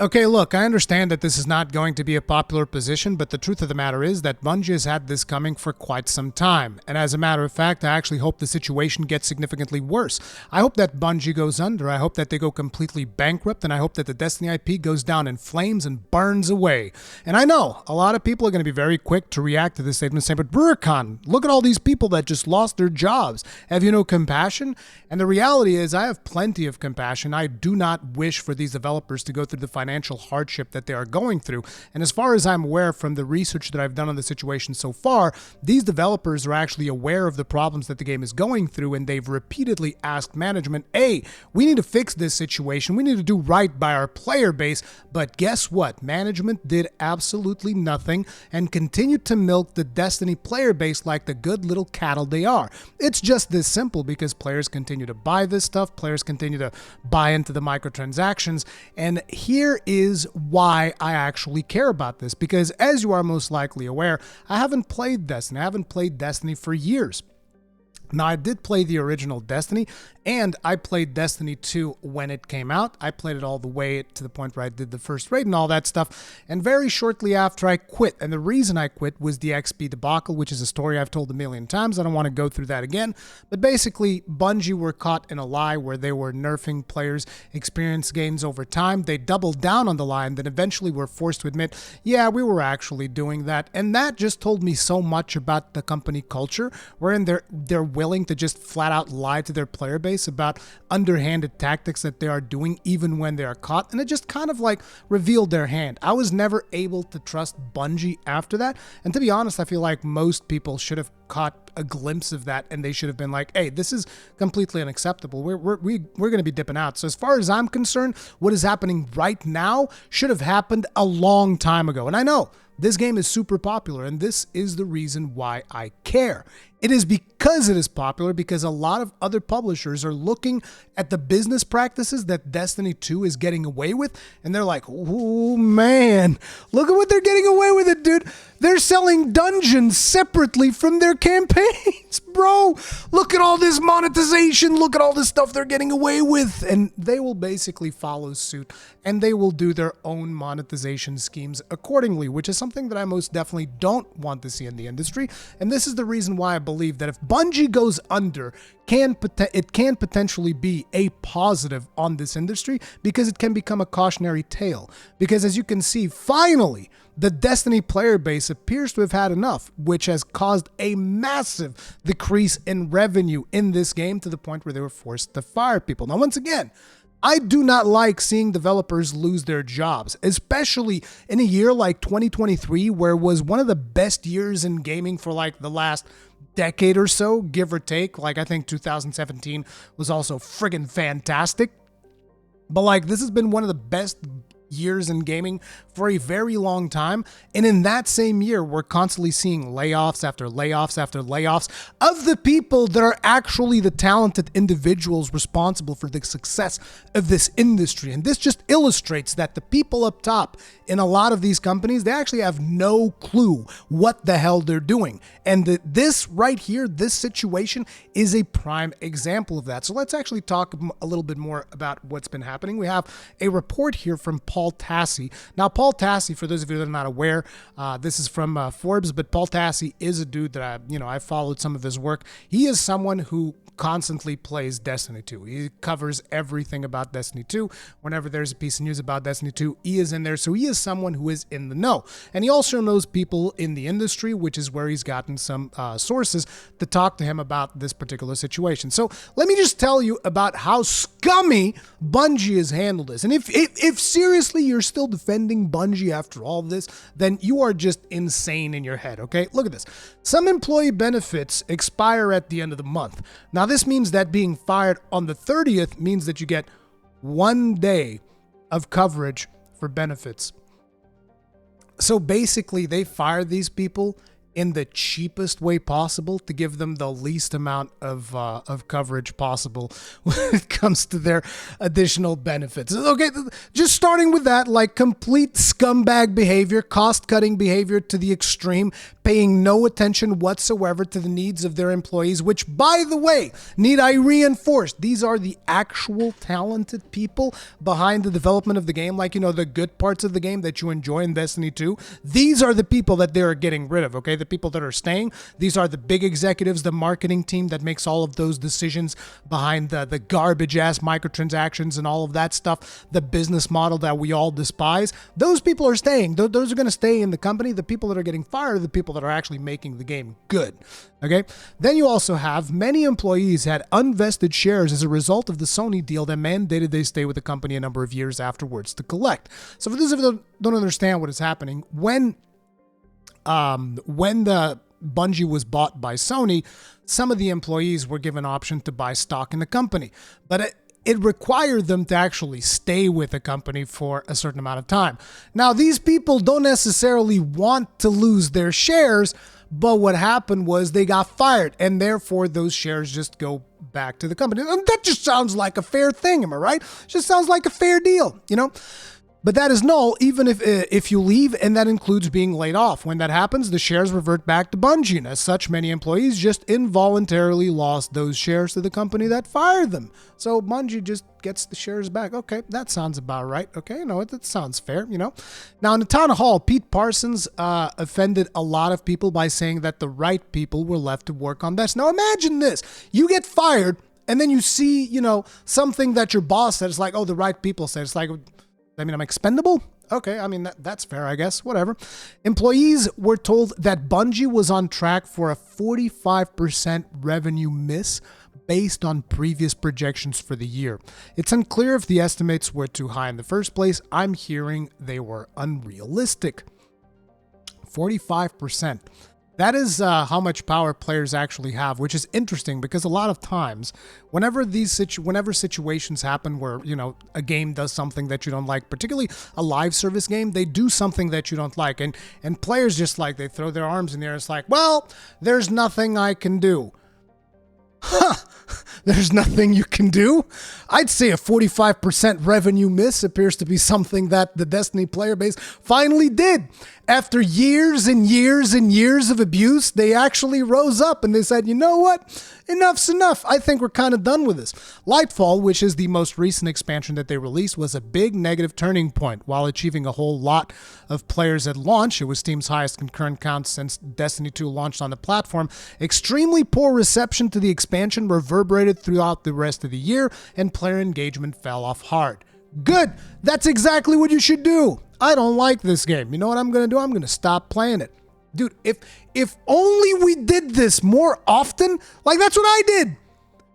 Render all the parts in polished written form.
Okay, look, I understand that this is not going to be a popular position, but the truth of the matter is that Bungie has had this coming for quite some time. And as a matter of fact, I actually hope the situation gets significantly worse. I hope that Bungie goes under. I hope that they go completely bankrupt. And I hope that the Destiny IP goes down in flames and burns away. And I know a lot of people are going to be very quick to react to this statement saying, but Rurikhan, look at all these people that just lost their jobs. Have you no compassion? And the reality is I have plenty of compassion. I do not wish for these developers to go through the financial hardship that they are going through. And as far as I'm aware from the research that I've done on the situation so far, these developers are actually aware of the problems that the game is going through, and they've repeatedly asked management, hey, we need to fix this situation. We need to do right by our player base. But guess what? Management did absolutely nothing and continued to milk the Destiny player base like the good little cattle they are. It's just this simple because players continue to buy this stuff. Players continue to buy into the microtransactions. And here is why I actually care about this, because as you are most likely aware, I haven't played Destiny. I haven't played Destiny for years. Now, I did play the original Destiny, and I played Destiny 2 when it came out. I played it all the way to the point where I did the first raid and all that stuff. And very shortly after, I quit. And the reason I quit was the XP debacle, which is a story I've told a million times. I don't want to go through that again. But basically, Bungie were caught in a lie where they were nerfing players' experience gains over time. They doubled down on the lie and then eventually were forced to admit, yeah, we were actually doing that. And that just told me so much about the company culture, wherein they're willing to just flat out lie to their player base about underhanded tactics that they are doing even when they are caught, and it just kind of like revealed their hand. I was never able to trust Bungie after that, and to be honest, I feel like most people should have caught a glimpse of that and they should have been like, hey, this is completely unacceptable. We're going to be dipping out. So as far as I'm concerned, what is happening right now should have happened a long time ago. And I know this game is super popular, and this is the reason why I care. It is because it is popular, because a lot of other publishers are looking at the business practices that Destiny 2 is getting away with, and they're like, oh man, look at what they're getting away with it, dude. They're selling dungeons separately from their campaigns, bro. Look at all this monetization. Look at all this stuff they're getting away with. And they will basically follow suit, and they will do their own monetization schemes accordingly, which is something that I most definitely don't want to see in the industry. And this is the reason why I believe that if Bungie goes under, it can potentially be a positive on this industry, because it can become a cautionary tale. Because as you can see, finally, the Destiny player base appears to have had enough, which has caused a massive decrease in revenue in this game to the point where they were forced to fire people. Now, once again, I do not like seeing developers lose their jobs, especially in a year like 2023, where it was one of the best years in gaming for like the last decade or so, give or take. Like, I think 2017 was also friggin' fantastic. But like, this has been one of the best years in gaming for a very long time. And in that same year, we're constantly seeing layoffs after layoffs after layoffs of the people that are actually the talented individuals responsible for the success of this industry. And this just illustrates that the people up top in a lot of these companies, they actually have no clue what the hell they're doing. And this right here, this situation is a prime example of that. So let's actually talk a little bit more about what's been happening. We have a report here from Paul Tassi. Now, Paul Tassi, for those of you that are not aware, this is from Forbes, but Paul Tassi is a dude that I followed some of his work. He is someone who constantly plays Destiny 2. He covers everything about Destiny 2. Whenever there's a piece of news about Destiny 2, he is in there. So he is someone who is in the know. And he also knows people in the industry, which is where he's gotten some sources to talk to him about this particular situation. So let me just tell you about how scummy Bungie has handled this. And if seriously you're still defending Bungie after all this, then you are just insane in your head, okay? Look at this. Some employee benefits expire at the end of the month. Now, this means that being fired on the 30th means that you get 1 day of coverage for benefits. So basically, they fire these people in the cheapest way possible to give them the least amount of coverage possible when it comes to their additional benefits. Okay, just starting with that, like complete scumbag behavior, cost-cutting behavior to the extreme, paying no attention whatsoever to the needs of their employees, which, by the way, need I reinforce, these are the actual talented people behind the development of the game, like, the good parts of the game that you enjoy in Destiny 2. These are the people that they're getting rid of, okay? The people that are staying, these are the big executives, the marketing team that makes all of those decisions behind the garbage-ass microtransactions and all of that stuff, the business model that we all despise. Those people are staying. Those are going to stay in the company. The people that are getting fired are the people that are actually making the game good, okay? Then you also have many employees had unvested shares as a result of the Sony deal that mandated they stay with the company a number of years afterwards to collect. So for those of you that don't understand what is happening, when the Bungie was bought by Sony, some of the employees were given option to buy stock in the company, but it required them to actually stay with the company for a certain amount of time. Now, these people don't necessarily want to lose their shares, but what happened was they got fired, and therefore those shares just go back to the company. And that just sounds like a fair thing, am I right? Just sounds like a fair deal, But that is null even if you leave, and that includes being laid off. When that happens, the shares revert back to Bungie, and as such, many employees just involuntarily lost those shares to the company that fired them. So Bungie just gets the shares back. Okay, that sounds about right. Okay, that sounds fair, Now, in the town hall, Pete Parsons offended a lot of people by saying that the right people were left to work on this. Now, imagine this. You get fired, and then you see, something that your boss said. It's like, oh, the right people said. It's like, I'm expendable? Okay, that's fair, I guess. Whatever. Employees were told that Bungie was on track for a 45% revenue miss based on previous projections for the year. It's unclear if the estimates were too high in the first place. I'm hearing they were unrealistic. 45%. That is how much power players actually have, which is interesting because a lot of times, whenever situations happen where, a game does something that you don't like, particularly a live service game, they do something that you don't like. And players just they throw their arms in the air. It's like, well, there's nothing I can do. Huh, there's nothing you can do? I'd say a 45% revenue miss appears to be something that the Destiny player base finally did. After years and years and years of abuse, they actually rose up and they said, you know what? Enough's enough. I think we're kind of done with this. Lightfall, which is the most recent expansion that they released, was a big negative turning point. While achieving a whole lot of players at launch, it was Steam's highest concurrent count since Destiny 2 launched on the platform. Extremely poor reception to the expansion reverberated throughout the rest of the year, and player engagement fell off hard. Good. That's exactly what you should do. I don't like this game. You know what I'm going to do? I'm going to stop playing it. Dude, if only we did this more often, that's what I did.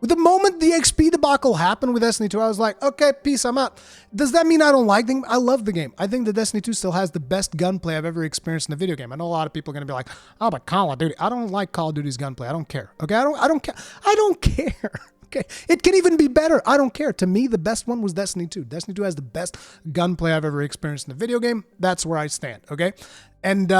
The moment the XP debacle happened with Destiny 2, I was like, okay, peace, I'm out. Does that mean I don't like the game? I love the game. I think the Destiny 2 still has the best gunplay I've ever experienced in a video game. I know a lot of people are going to be like, oh, but Call of Duty. I don't like Call of Duty's gunplay. I don't care. Okay, I don't care. I don't care. Okay, it can even be better. I don't care. To me, the best one was Destiny 2. Destiny 2 has the best gunplay I've ever experienced in a video game. That's where I stand, okay? And,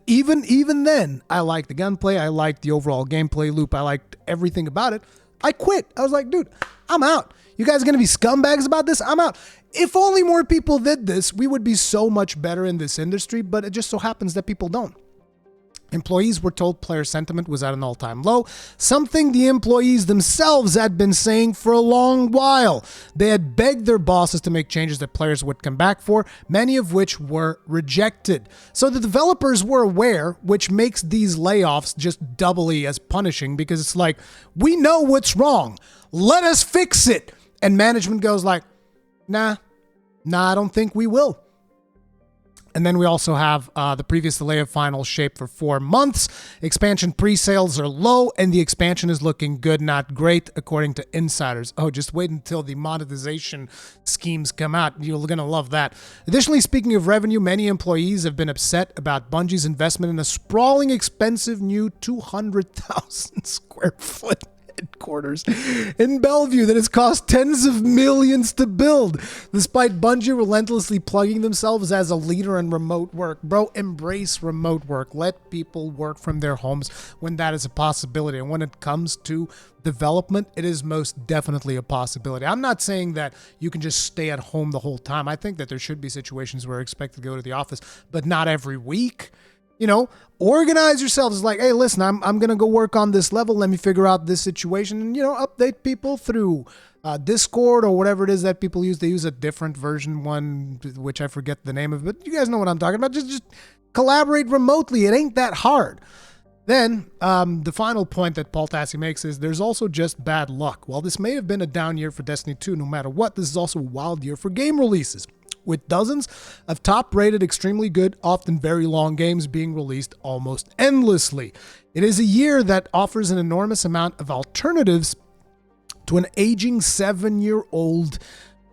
even then, I liked the gunplay. I liked the overall gameplay loop. I liked everything about it. I quit. I was like, dude, I'm out. You guys are going to be scumbags about this? I'm out. If only more people did this, we would be so much better in this industry, but it just so happens that people don't. Employees were told player sentiment was at an all-time low, something the employees themselves had been saying for a long while. They had begged their bosses to make changes that players would come back for, many of which were rejected. So the developers were aware, which makes these layoffs just doubly as punishing because it's like, we know what's wrong. Let us fix it. And management goes like, nah, I don't think we will. And then we also have the previous delay of finals shaped for 4 months. Expansion pre-sales are low, and the expansion is looking good, not great, according to insiders. Oh, just wait until the monetization schemes come out. You're going to love that. Additionally, speaking of revenue, many employees have been upset about Bungie's investment in a sprawling, expensive new 200,000 square foot headquarters in Bellevue that has cost tens of millions to build, despite Bungie relentlessly plugging themselves as a leader in remote work. Bro, embrace remote work. Let people work from their homes when that is a possibility. And when it comes to development, it is most definitely a possibility. I'm not saying that you can just stay at home the whole time. I think that there should be situations where you're expected to go to the office, but not every week. You know, organize yourselves. It's like, hey, listen, I'm going to go work on this level. Let me figure out this situation and, update people through Discord or whatever it is that people use. They use a different version one, which I forget the name of, but you guys know what I'm talking about. Just collaborate remotely. It ain't that hard. Then the final point that Paul Tassi makes is there's also just bad luck. While this may have been a down year for Destiny 2, no matter what, this is also a wild year for game releases, with dozens of top-rated, extremely good, often very long games being released almost endlessly. It is a year that offers an enormous amount of alternatives to an aging 7-year-old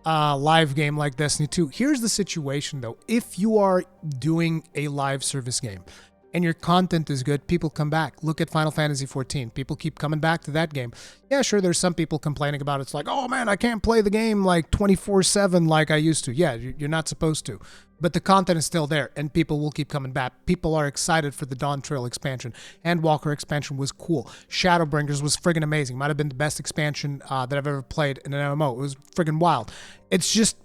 live game like Destiny 2. Here's the situation, though. If you are doing a live service game, and your content is good, people come back. Look at Final Fantasy XIV. People keep coming back to that game. Yeah, sure, there's some people complaining about it. It's like, oh man, I can't play the game like 24/7 like I used to. Yeah, you're not supposed to. But the content is still there, and people will keep coming back. People are excited for the Dawn Trail expansion. Endwalker expansion was cool. Shadowbringers was friggin' amazing. Might have been the best expansion that I've ever played in an MMO. It was friggin' wild. It's just,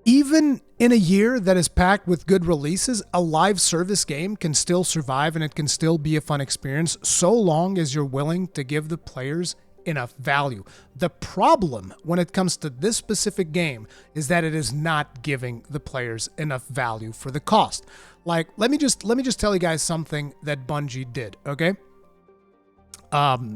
even in a year that is packed with good releases, a live service game can still survive and it can still be a fun experience so long as you're willing to give the players enough value. The problem when it comes to this specific game is that it is not giving the players enough value for the cost. Like, let me just tell you guys something that Bungie did, okay?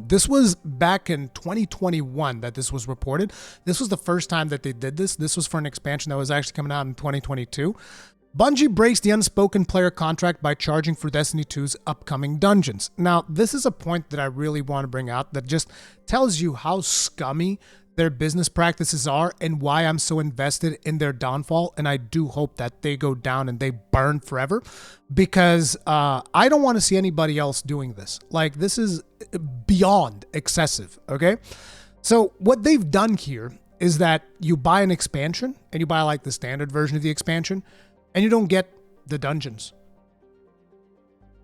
This was back in 2021 that this was reported. This was the first time that they did this. This was for an expansion that was actually coming out in 2022. Bungie breaks the unspoken player contract by charging for Destiny 2's upcoming dungeons. Now, this is a point that I really want to bring out that just tells you how scummy their business practices are and why I'm so invested in their downfall. And I do hope that they go down and they burn forever, because I don't want to see anybody else doing this. Like, this is beyond excessive, okay? So what they've done here is that you buy an expansion and you buy like the standard version of the expansion and you don't get the dungeons.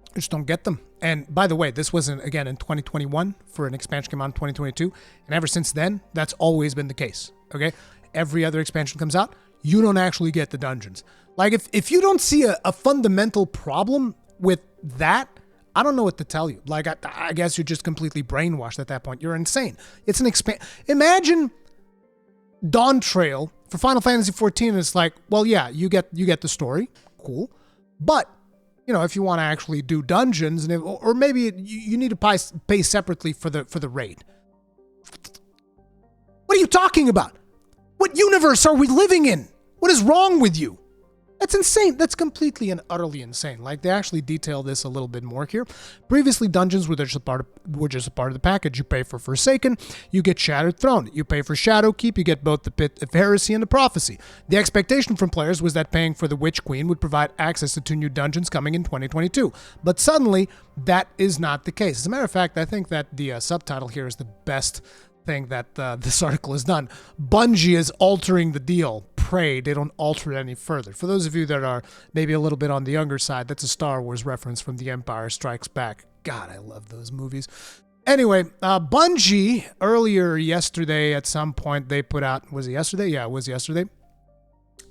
You just don't get them. And by the way, this wasn't, again, in 2021 for an expansion came out in 2022. And ever since then, that's always been the case, okay? Every other expansion comes out, you don't actually get the dungeons. Like, if you don't see a fundamental problem with that, I don't know what to tell you. Like, I guess you're just completely brainwashed at that point. You're insane. It's an Imagine Dawn Trail for Final Fantasy XIV, and it's like, well, yeah, you get the story, cool, but if you want to actually do dungeons, and or maybe you need to pay separately for the raid. What are you talking about? What universe are we living in? What is wrong with you? That's insane. That's completely and utterly insane. Like, they actually detail this a little bit more here. Previously, dungeons were just a part of the package. You pay for Forsaken, you get Shattered Throne. You pay for Shadowkeep, you get both the Pit of Heresy and the Prophecy. The expectation from players was that paying for the Witch Queen would provide access to 2 new dungeons coming in 2022. But suddenly, that is not the case. As a matter of fact, I think that the subtitle here is the best thing that this article has done. Bungie is altering the deal. Pray they don't alter it any further. For those of you that are maybe a little bit on the younger side, that's a Star Wars reference from The Empire Strikes Back. God, I love those movies. Anyway, Bungie, earlier yesterday at some point, they put out, was it yesterday? Yeah, it was yesterday.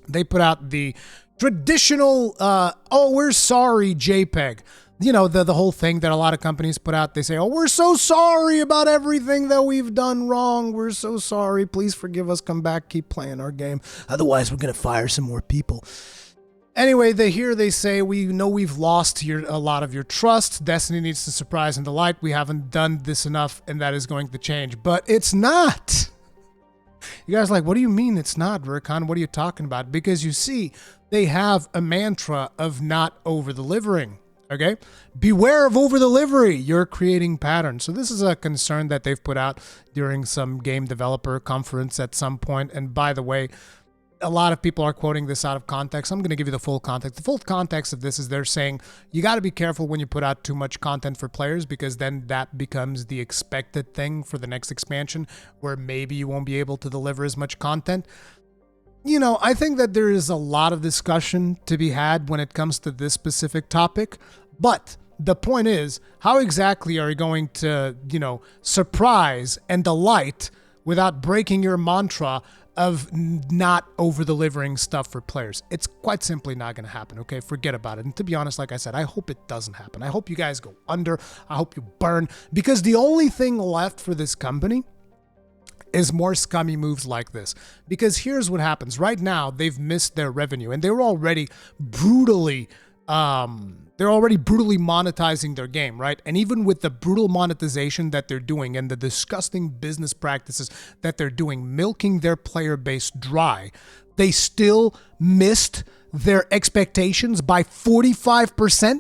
They put out the traditional, oh, we're sorry JPEG. The whole thing that a lot of companies put out. They say, oh, we're so sorry about everything that we've done wrong. We're so sorry. Please forgive us. Come back. Keep playing our game. Otherwise, we're going to fire some more people. Anyway, they say, we know we've lost a lot of your trust. Destiny needs to surprise and delight. We haven't done this enough, and that is going to change. But it's not. You guys are like, what do you mean it's not, Rurikhan? What are you talking about? Because you see, they have a mantra of not over-delivering. Okay? Beware of over-delivery. You're creating patterns. So this is a concern that they've put out during some game developer conference at some point. And by the way, a lot of people are quoting this out of context. I'm going to give you the full context. The full context of this is they're saying you got to be careful when you put out too much content for players, because then that becomes the expected thing for the next expansion, where maybe you won't be able to deliver as much content. You know, I think that there is a lot of discussion to be had when it comes to this specific topic, but the point is, how exactly are you going to, surprise and delight without breaking your mantra of not over-delivering stuff for players? It's quite simply not going to happen, okay? Forget about it. And to be honest, like I said, I hope it doesn't happen. I hope you guys go under. I hope you burn, because the only thing left for this company is more scummy moves like this. Because here's what happens. Right now, they've missed their revenue, and they're already brutally monetizing their game, right? And even with the brutal monetization that they're doing and the disgusting business practices that they're doing, milking their player base dry, they still missed their expectations by 45%.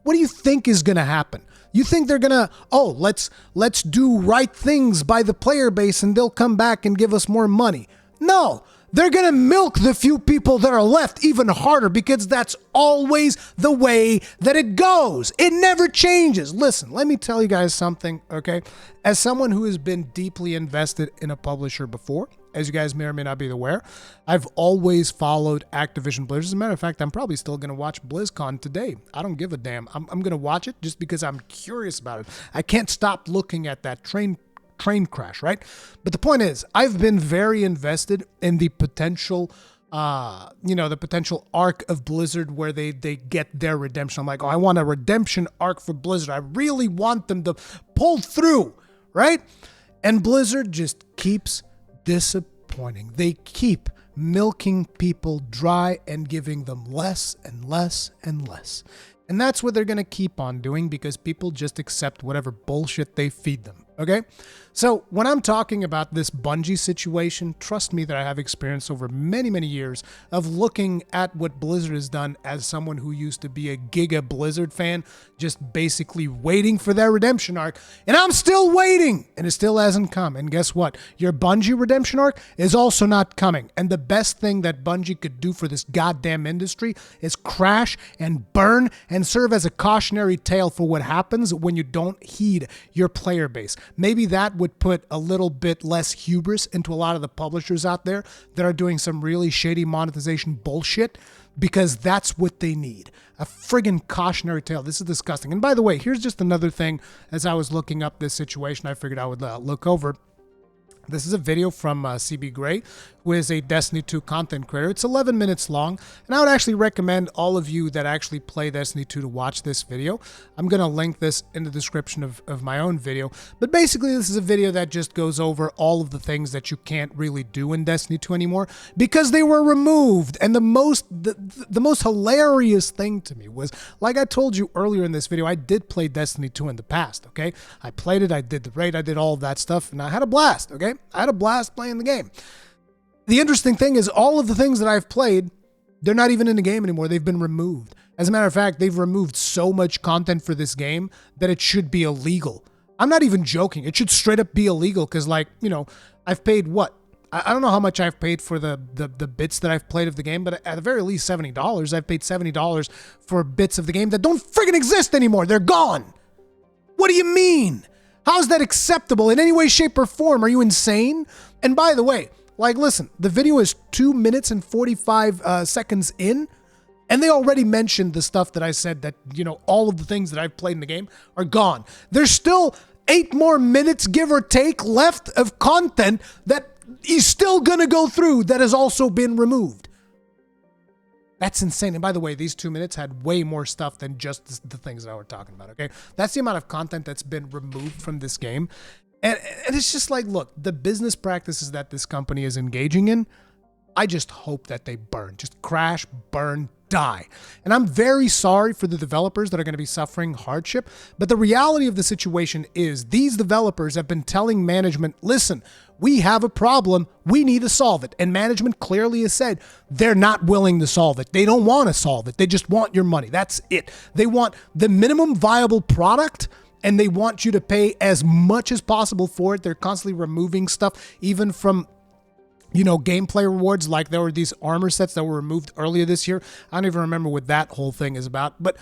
What do you think is going to happen? You think they're gonna, let's do right things by the player base and they'll come back and give us more money? No, they're gonna milk the few people that are left even harder, because that's always the way that it goes. It never changes. Listen, let me tell you guys something, okay? As someone who has been deeply invested in a publisher before, as you guys may or may not be aware, I've always followed Activision Blizzard. As a matter of fact, I'm probably still going to watch BlizzCon today. I don't give a damn. I'm going to watch it just because I'm curious about it. I can't stop looking at that train crash, right? But the point is, I've been very invested in the potential the potential arc of Blizzard where they get their redemption. I'm like, I want a redemption arc for Blizzard. I really want them to pull through, right? And Blizzard just keeps disappointing. They keep milking people dry and giving them less and less and less. And that's what they're going to keep on doing, because people just accept whatever bullshit they feed them. Okay? So when I'm talking about this Bungie situation, trust me that I have experience over many, many years of looking at what Blizzard has done as someone who used to be a Giga Blizzard fan, just basically waiting for their redemption arc. And I'm still waiting, and it still hasn't come. And guess what? Your Bungie redemption arc is also not coming. And the best thing that Bungie could do for this goddamn industry is crash and burn and serve as a cautionary tale for what happens when you don't heed your player base. Maybe that would put a little bit less hubris into a lot of the publishers out there that are doing some really shady monetization bullshit, because that's what they need. A friggin' cautionary tale. This is disgusting. And by the way, here's just another thing. As I was looking up this situation, I figured I would look over. This is a video from cbgray, who is a Destiny 2 content creator. It's 11 minutes long, and I would actually recommend all of you that actually play Destiny 2 to watch this video. I'm going to link this in the description of my own video, but basically this is a video that just goes over all of the things that you can't really do in Destiny 2 anymore because they were removed. And the most hilarious thing to me was, like I told you earlier in this video, I did play Destiny 2 in the past, okay? I played it, I did the raid, I did all of that stuff, and I had a blast, okay? I had a blast playing the game. The interesting thing is, all of the things that I've played, they're not even in the game anymore. They've been removed. As a matter of fact, they've removed so much content for this game that it should be illegal. I'm not even joking. It should straight up be illegal, because, I've paid what? I don't know how much I've paid for the bits that I've played of the game, but at the very least $70. I've paid $70 for bits of the game that don't friggin' exist anymore. They're gone. What do you mean? How is that acceptable in any way, shape, or form? Are you insane? And by the way, listen, the video is 2 minutes and 45 seconds in, and they already mentioned the stuff that I said that, all of the things that I've played in the game are gone. There's still 8 more minutes, give or take, left of content that is still going to go through that has also been removed. That's insane. And by the way, these 2 minutes had way more stuff than just the things that we're talking about, okay? That's the amount of content that's been removed from this game. And it's just like, look, the business practices that this company is engaging in, I just hope that they burn. Just crash, burn, die. And I'm very sorry for the developers that are going to be suffering hardship. But the reality of the situation is these developers have been telling management, listen, we have a problem. We need to solve it. And management clearly has said they're not willing to solve it. They don't want to solve it. They just want your money. That's it. They want the minimum viable product, and they want you to pay as much as possible for it. They're constantly removing stuff, even from gameplay rewards, like there were these armor sets that were removed earlier this year. I don't even remember what that whole thing is about, but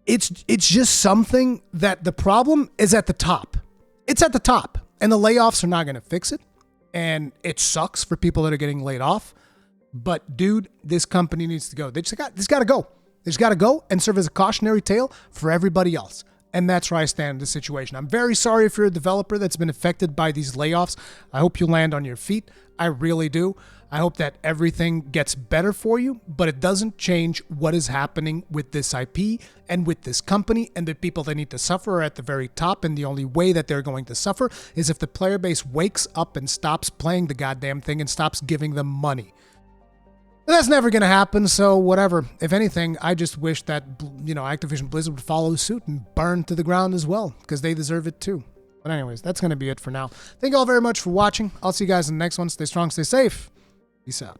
it's just something that the problem is at the top. It's at the top, and the layoffs are not going to fix it, and it sucks for people that are getting laid off. But dude, this company needs to go. They just got to go. They just got to go and serve as a cautionary tale for everybody else. And that's where I stand in this situation. I'm very sorry if you're a developer that's been affected by these layoffs. I hope you land on your feet. I really do. I hope that everything gets better for you, but it doesn't change what is happening with this IP and with this company, and the people that need to suffer are at the very top, and the only way that they're going to suffer is if the player base wakes up and stops playing the goddamn thing and stops giving them money. That's never going to happen, so whatever. If anything, I just wish that, Activision Blizzard would follow suit and burn to the ground as well, because they deserve it too. But anyways, that's going to be it for now. Thank you all very much for watching. I'll see you guys in the next one. Stay strong, stay safe. Peace out.